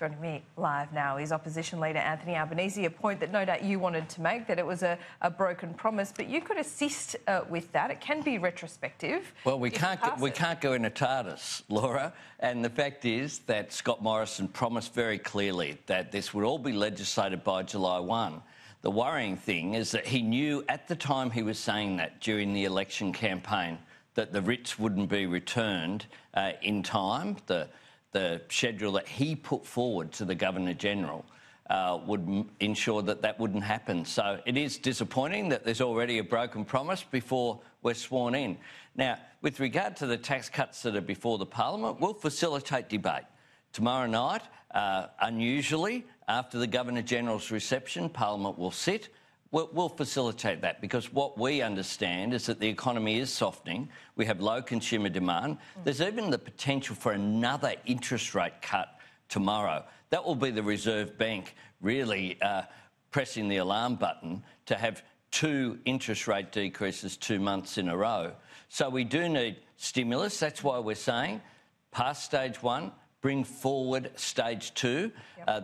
Joining me live now is opposition leader Anthony Albanese, a point that no doubt you wanted to make, that it was a broken promise, but you could assist with that. It can be retrospective. Well, we can't go in a TARDIS, Laura, and the fact is that Scott Morrison promised very clearly that this would all be legislated by July 1. The worrying thing is that he knew at the time he was saying that during the election campaign that the writs wouldn't be returned in time. The schedule that he put forward to the Governor-General would ensure that that wouldn't happen. So it is disappointing that there's already a broken promise before we're sworn in. Now, with regard to the tax cuts that are before the Parliament, we'll facilitate debate. Tomorrow night, unusually, after the Governor-General's reception, Parliament will sit. We'll facilitate that because what we understand is that the economy is softening. We have low consumer demand. There's even the potential for another interest rate cut tomorrow. That will be the Reserve Bank really pressing the alarm button to have 2 interest rate decreases 2 months in a row. So we do need stimulus. That's why we're saying pass stage 1, bring forward stage 2,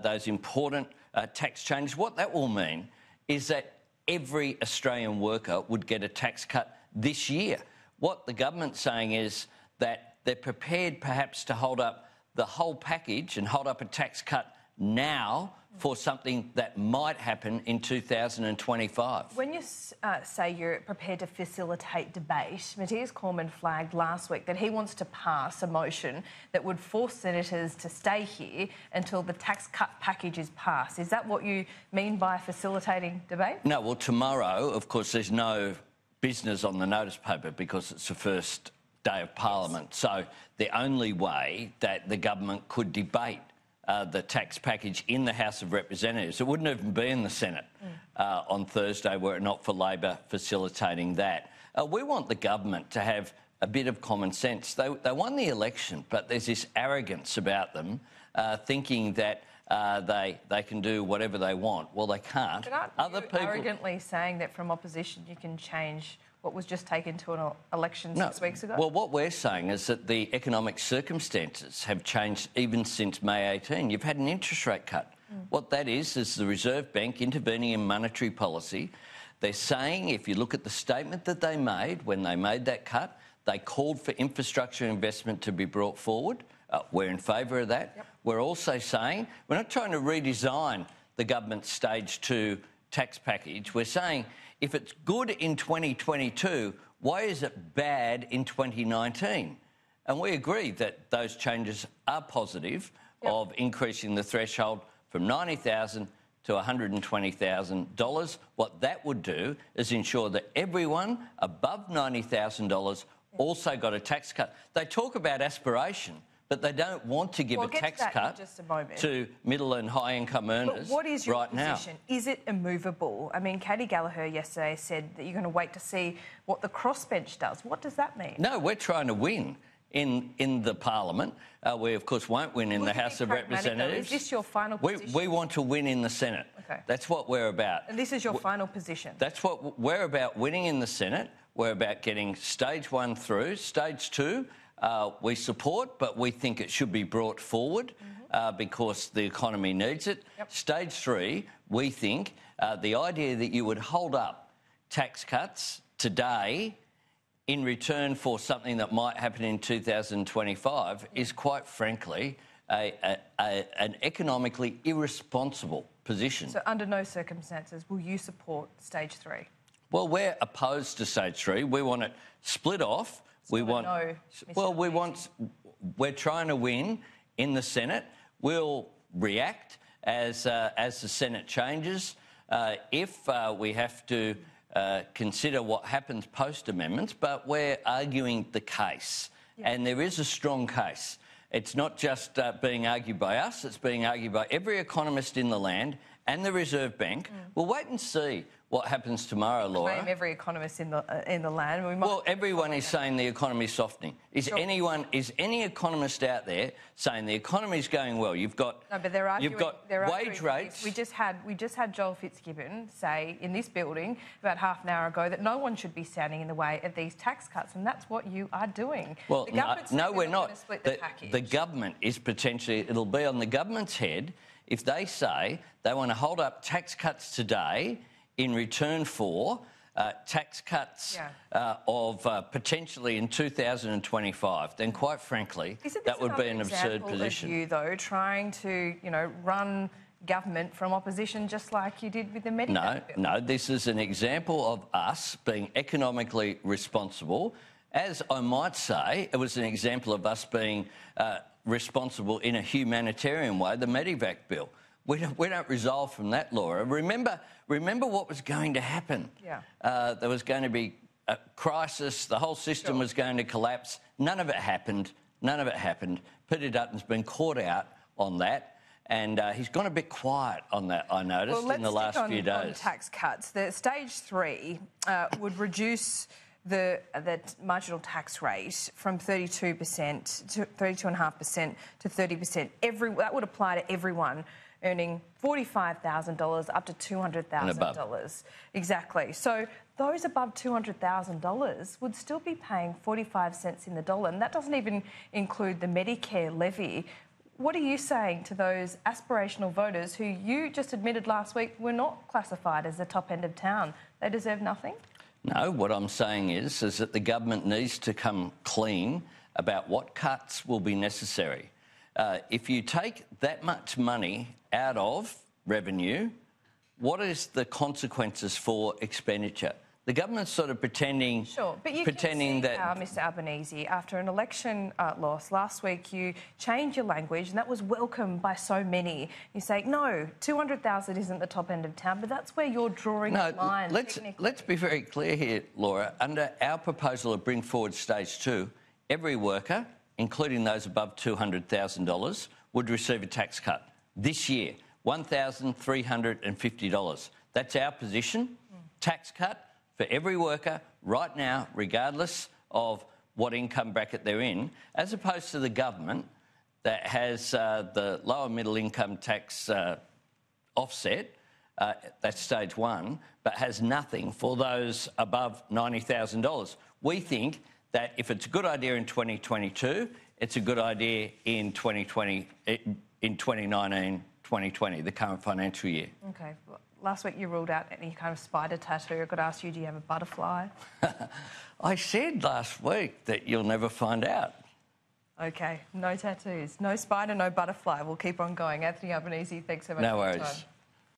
those important tax changes. What that will mean is that every Australian worker would get a tax cut this year. What the government's saying is that they're prepared perhaps to hold up the whole package and hold up a tax cut now for something that might happen in 2025. When you say you're prepared to facilitate debate, Matthias Cormann flagged last week that he wants to pass a motion that would force senators to stay here until the tax cut package is passed. Is that what you mean by facilitating debate? No, well, tomorrow, of course, there's no business on the notice paper because it's the first day of Parliament. Yes. So the only way that the government could debate the tax package in the House of Representatives. It wouldn't even be in the Senate on Thursday were it not for Labor facilitating that. We want the government to have a bit of common sense. They won the election, but there's this arrogance about them thinking that they can do whatever they want. Well, they can't. But aren't you arrogantly saying that from opposition you can change what was just taken to an election 6 weeks ago? Well, what we're saying is that the economic circumstances have changed even since May 18. You've had an interest rate cut. What that is the Reserve Bank intervening in monetary policy. They're saying, if you look at the statement that they made when they made that cut, they called for infrastructure investment to be brought forward. We're in favour of that. Yep. We're also saying we're not trying to redesign the government's stage 2 tax package. We're saying if it's good in 2022, why is it bad in 2019? And we agree that those changes are positive of increasing the threshold from $90,000 to $120,000. What that would do is ensure that everyone above $90,000 also got a tax cut. They talk about aspiration, but they don't want to give a tax cut to middle and high-income earners. But what is your right position? Now. Is it immovable? I mean, Katie Gallagher yesterday said that you're going to wait to see what the crossbench does. What does that mean? No, we're trying to win in the Parliament. We, of course, won't win in the House of Representatives. Is this your final position? We want to win in the Senate. Okay. That's what we're about. And this is your final position? That's what we're about, winning in the Senate. We're about getting stage 1 through. Stage 2... we support, but we think it should be brought forward because the economy needs it. Yep. Stage 3, we think the idea that you would hold up tax cuts today in return for something that might happen in 2025 is quite frankly an economically irresponsible position. So under no circumstances will you support stage 3? Well, we're opposed to stage 3. We want it split off. We're trying to win in the Senate. We'll react as the Senate changes. If we have to consider what happens post-amendments, but we're arguing the case. Yeah. And there is a strong case. It's not just being argued by us, it's being argued by every economist in the land and the Reserve Bank. We'll wait and see what happens tomorrow, Laura. Blame every economist in the land. Well, everyone is saying the economy's softening. Is any economist out there saying the economy's going well? You've got wage rates. We just had Joel Fitzgibbon say in this building about half an hour ago that no one should be standing in the way of these tax cuts, and that's what you are doing. Well, no, we're not. The government is potentially. It'll be on the government's head if they say they want to hold up tax cuts today in return for tax cuts of potentially in 2025, then quite frankly, that would be an absurd position. Of you, though, trying to, run government from opposition just like you did with the Medicaid bill? No, this is an example of us being economically responsible. As I might say, it was an example of us being responsible in a humanitarian way, the Medivac bill. We don't resolve from that, Laura. Remember what was going to happen. There was going to be a crisis. The whole system was going to collapse. None of it happened. Peter Dutton's been caught out on that, and he's gone a bit quiet on that, I noticed, in the last few days. On tax cuts. The stage 3 would reduce the marginal tax rate from 32% to 32.5% to 30%. That would apply to everyone earning $45,000 up to $200,000. Exactly. So those above $200,000 would still be paying 45 cents in the dollar, and that doesn't even include the Medicare levy. What are you saying to those aspirational voters who you just admitted last week were not classified as the top end of town? They deserve nothing? No, what I'm saying is that the government needs to come clean about what cuts will be necessary. If you take that much money out of revenue, what is the consequences for expenditure? The government's sort of pretending... Sure, but you can see how, Mr Albanese, after an election loss last week, you changed your language and that was welcomed by so many. You say, no, 200,000 isn't the top end of town, but that's where you're drawing the line. Let's be very clear here, Laura. Under our proposal to bring forward stage 2, every worker, including those above $200,000, would receive a tax cut. This year, $1,350. That's our position. Tax cut for every worker right now, regardless of what income bracket they're in, as opposed to the government that has the lower middle income tax offset, that's stage 1, but has nothing for those above $90,000. We think that if it's a good idea in 2022, it's a good idea in 2019-2020, the current financial year. OK. Last week you ruled out any kind of spider tattoo. I could ask you, do you have a butterfly? I said last week that you'll never find out. OK, no tattoos. No spider, no butterfly. We'll keep on going. Anthony Albanese, thanks so much for your time. No worries.